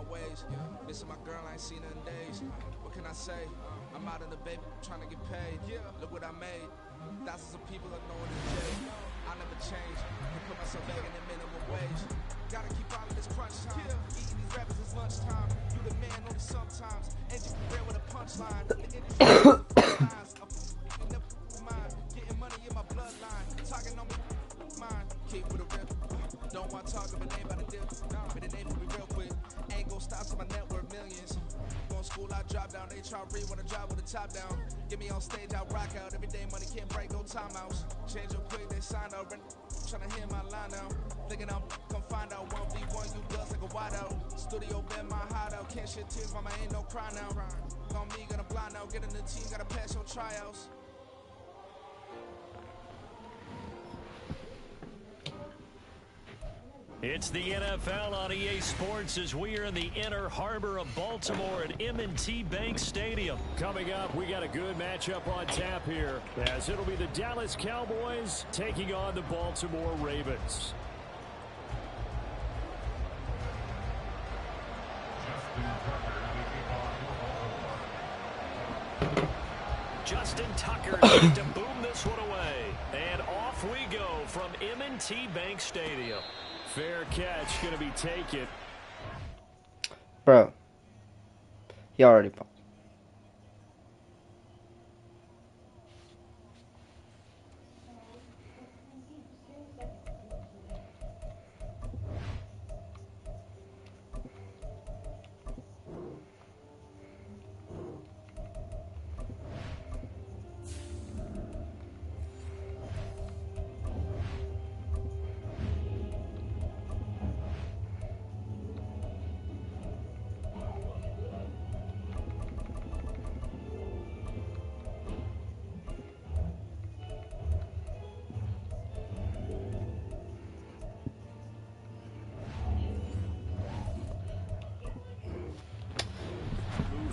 ways. Missing my girl, I ain't seen her in days. What can I say? I'm out in the baby, trying to get paid. Look what I made. Thousands of people are knowing the J. I never change. I put myself back in the minimum wage. Gotta keep all of this crunch time. Eating these rappers is lunchtime. You the man only sometimes. And you real with a punchline. The industry is the front lines. I'm in the mind. Getting money in my bloodline. Talking on me mind. Keep with a rip. Don't want to talk of a name by the dip. But the name for me real quick. Ain't gon' stop so my net worth millions. Going school, I drop down. They try to read when I drive with the top down. Get me on stage, I rock out. Every day money can't break, no timeouts. Change up quick, they sign up. Tryna hear my line now. Thinking I'm come find out 1v1, you does like a wideout. Studio been my hideout. Can't shed tears, mama ain't no cry now. On me, gonna blind out. Get in the team, gotta pass your tryouts. It's the NFL on EA Sports as we are in the inner harbor of Baltimore at M&T Bank Stadium. Coming up, we got a good matchup on tap here, as it'll be the Dallas Cowboys taking on the Baltimore Ravens. Justin Tucker going to boom this one away. And off we go from M&T Bank Stadium. Fair catch going to be taken. Bro. He already popped.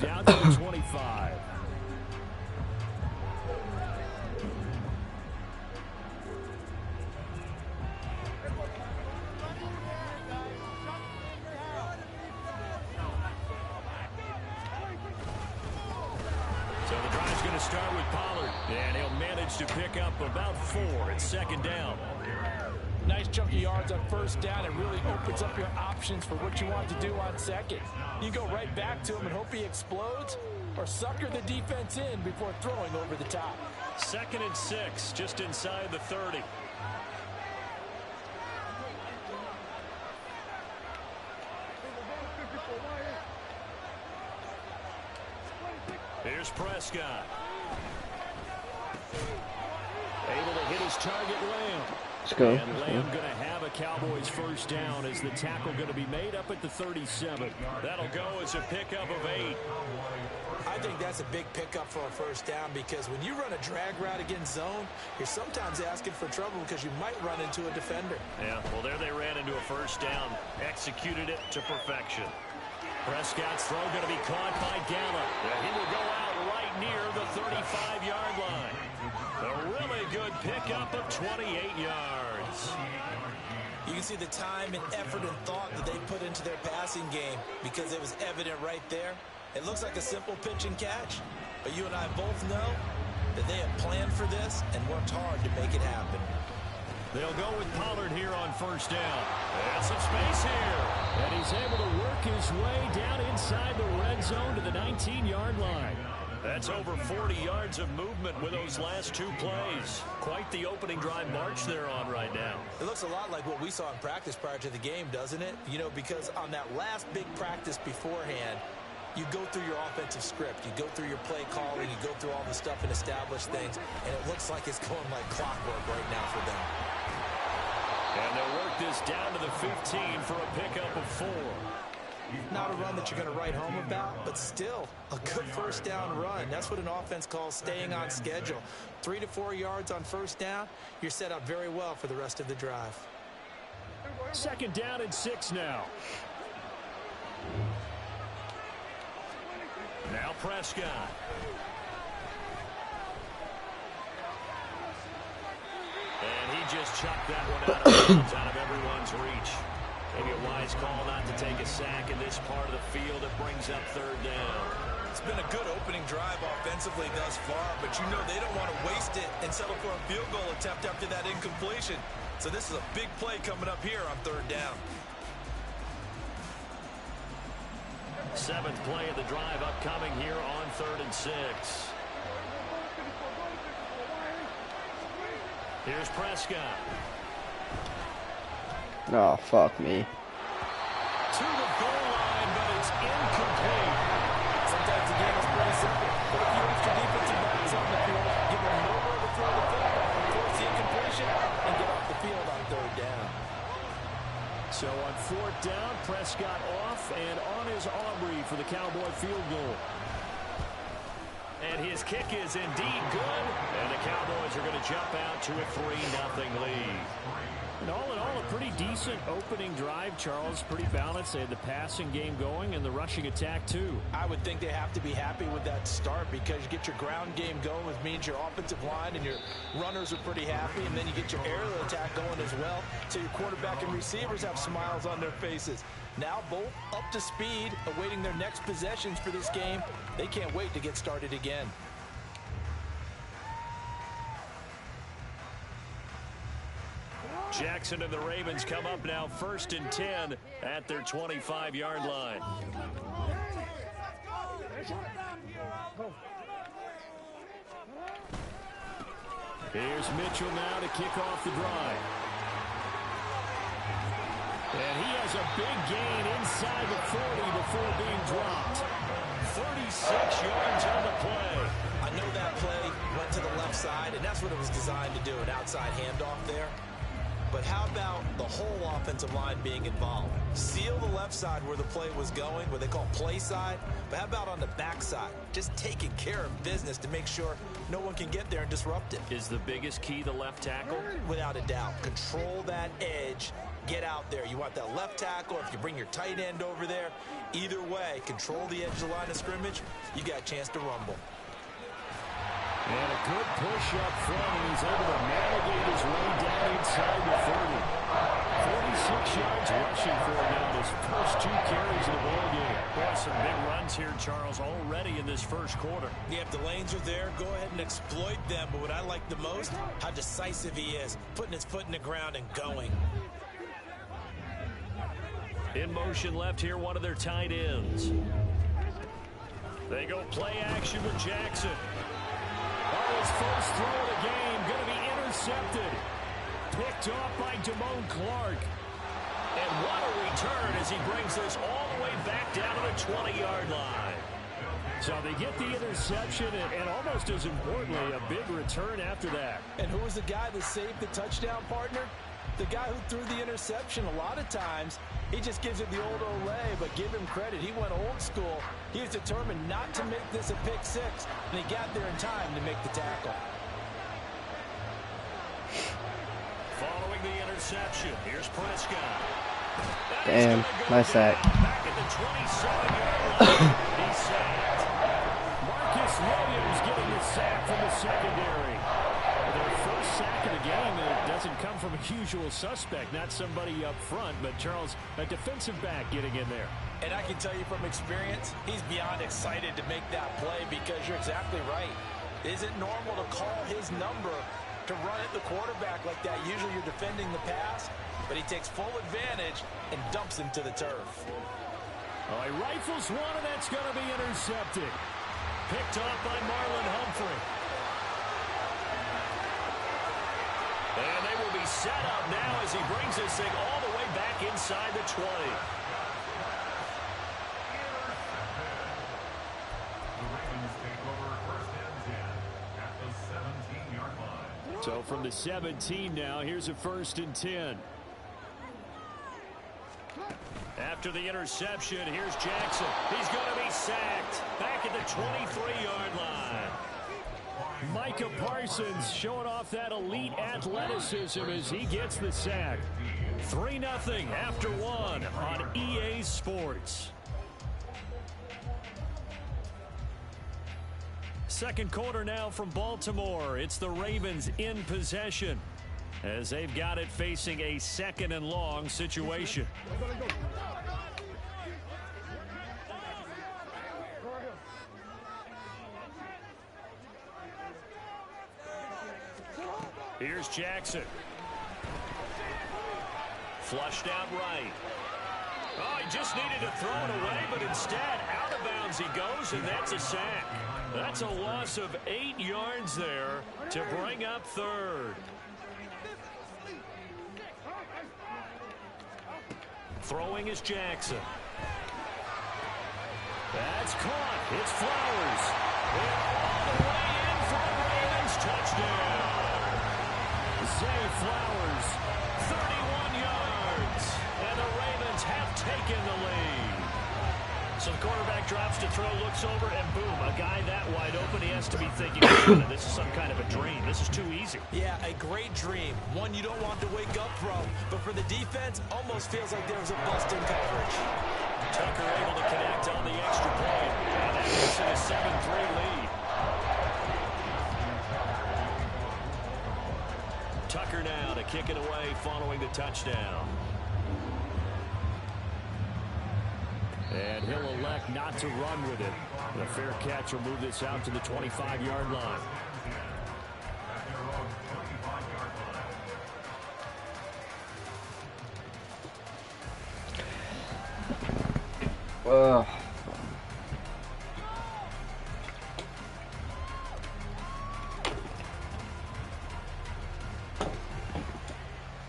Down to the 25. So the drive's going to start with Pollard, and he'll manage to pick up about 4 at second down. Nice chunky yards on first down. It really opens up your options for what you want to do on second. You go right back to him and hope he explodes, or sucker the defense in before throwing over the top. 2nd and 6, just inside the 30. Here's Prescott. Able to hit his target, Lamb. Let's go. And Lamb going to have a Cowboys first down as the tackle going to be made up at the 37. That'll go as a pickup of 8. I think that's a big pickup for a first down, because when you run a drag route against zone, you're sometimes asking for trouble because you might run into a defender. Yeah, well, there they ran into a first down. Executed it to perfection. Prescott's throw going to be caught by Gallup. He will go out right near the 35-yard line. A really good pickup of 28 yards. You can see the time and effort and thought that they put into their passing game, because it was evident right there. It looks like a simple pitch and catch, but you and I both know that they have planned for this and worked hard to make it happen. They'll go with Pollard here on first down. And some space here. And he's able to work his way down inside the red zone to the 19-yard line. That's over 40 yards of movement with those last 2 plays. Quite the opening drive march they're on right now. It looks a lot like what we saw in practice prior to the game, doesn't it? You know, because on that last big practice beforehand, you go through your offensive script, you go through your play calling, you go through all the stuff and establish things, and it looks like it's going like clockwork right now for them. And they'll work this down to the 15 for a pickup of 4. Not a run that you're going to write home about, but still a good first down run. That's what an offense calls staying on schedule. 3 to 4 yards on first down, you're set up very well for the rest of the drive. 2nd down and 6 now. Now Prescott. And he just chucked that one out of bounds, out of everyone's reach. Maybe a wise call not to take a sack in this part of the field. It brings up third down. It's been a good opening drive offensively thus far, but you know they don't want to waste it and settle for a field goal attempt after that incompletion. So this is a big play coming up here on third down. 7th play of the drive upcoming here on 3rd and 6. Here's Prescott. Oh, fuck me. To the goal line, but it's incomplete. Sometimes the game is pretty simple. Put a few extra defensive backs on the field, give them nowhere to throw the football, force the incompletion, and get off the field on third down. So on 4th down, Prescott off, and on is Aubrey for the Cowboy field goal. And his kick is indeed good, and the Cowboys are going to jump out to a 3-0 lead. And all in all, a pretty decent opening drive, Charles. Pretty balanced. They had the passing game going and the rushing attack, too. I would think they have to be happy with that start because you get your ground game going, which means your offensive line and your runners are pretty happy, and then you get your aerial attack going as well, so your quarterback and receivers have smiles on their faces. Now both up to speed, awaiting their next possessions for this game. They can't wait to get started again. Jackson and the Ravens come up now 1st and 10 at their 25-yard line. Here's Mitchell now to kick off the drive. And he has a big gain inside the 40 before being dropped. 36 yards on the play. I know that play went to the left side, and that's what it was designed to do, an outside handoff there. But how about the whole offensive line being involved? Seal the left side where the play was going, what they call play side. But how about on the back side? Just taking care of business to make sure no one can get there and disrupt it. Is the biggest key the left tackle? Without a doubt. Control that edge. Get out there. You want that left tackle. If you bring your tight end over there, either way, control the edge of the line of scrimmage, you got a chance to rumble. And a good push up front, and he's able to navigate his way down inside the 30. 46 yards rushing for him now, his first 2 carries of the ball game. Boy, some big runs here, Charles, already in this first quarter. Yeah, if the lanes are there, go ahead and exploit them. But what I like the most, how decisive he is, putting his foot in the ground and going. In motion left here, one of their tight ends. They go play action with Jackson. Oh, his first throw of the game, going to be intercepted. Picked off by Damone Clark. And what a return as he brings this all the way back down to the 20-yard line. So they get the interception, and almost as importantly, a big return after that. And who was the guy that saved the touchdown, partner? The guy who threw the interception. A lot of times, he just gives it the old Olay, but give him credit. He went old school. He was determined not to make this a pick six, and he got there in time to make the tackle. Following the interception, here's Prescott. Damn, nice sack. Back at the 27-yard line. He's sacked. Marcus Williams getting the sack from the secondary. Their first sack of the game, and it doesn't come from a usual suspect, not somebody up front, but Charles, a defensive back getting in there. And I can tell you from experience, he's beyond excited to make that play because you're exactly right. Is it normal to call his number to run at the quarterback like that? Usually you're defending the pass, but he takes full advantage and dumps him to the turf. Oh, he rifles one, and that's going to be intercepted. Picked off by Marlon Humphrey. And they will be set up now as he brings this thing all the way back inside the 20. So from the 17 now, here's a 1st and 10. After the interception, here's Jackson. He's going to be sacked back at the 23-yard line. Micah Parsons showing off that elite athleticism as he gets the sack. 3-0 after 1 on EA Sports. Second quarter now from Baltimore. It's the Ravens in possession. as they've got it facing a 2nd and long situation. Here's Jackson. Flushed out right. Oh, he just needed to throw it away, but instead, out of bounds he goes, and that's a sack. That's a loss of 8 yards there to bring up 3rd. Throwing is Jackson. That's caught. It's Flowers. And all the way in for the Ravens touchdown. Zay Flowers, 31 yards. And the Ravens have taken the lead. So the quarterback drops to throw, looks over, and boom, a guy that wide open, he has to be thinking, this is some kind of a dream. This is too easy. Yeah, a great dream. One you don't want to wake up from. But for the defense, almost feels like there was a bust in coverage. Tucker able to connect on the extra point. And that makes it a 7-3 lead. Tucker now to kick it away following the touchdown. And he'll elect not to run with it. The fair catch will move this out to the 25-yard line.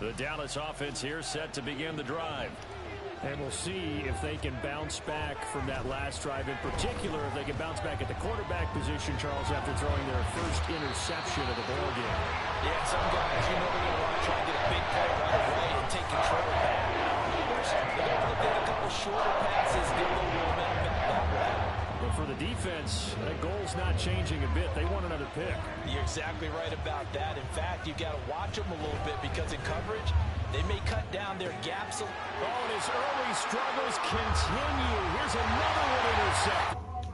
The Dallas offense here set to begin the drive. And we'll see if they can bounce back from that last drive. In particular, if they can bounce back at the quarterback position, Charles, after throwing their first interception of the ball game. Yeah, some guys, they're going to want to try and get a big play right away and take control of that. Others, they're going to put in a couple shorter passes, get a little momentum back that way. But for the defense, that goal's not changing a bit. They want another pick. You're exactly right about that. In fact, you've got to watch them a little bit because in coverage, they may cut down their gaps. Oh, and his early struggles continue. Here's another one intercepted.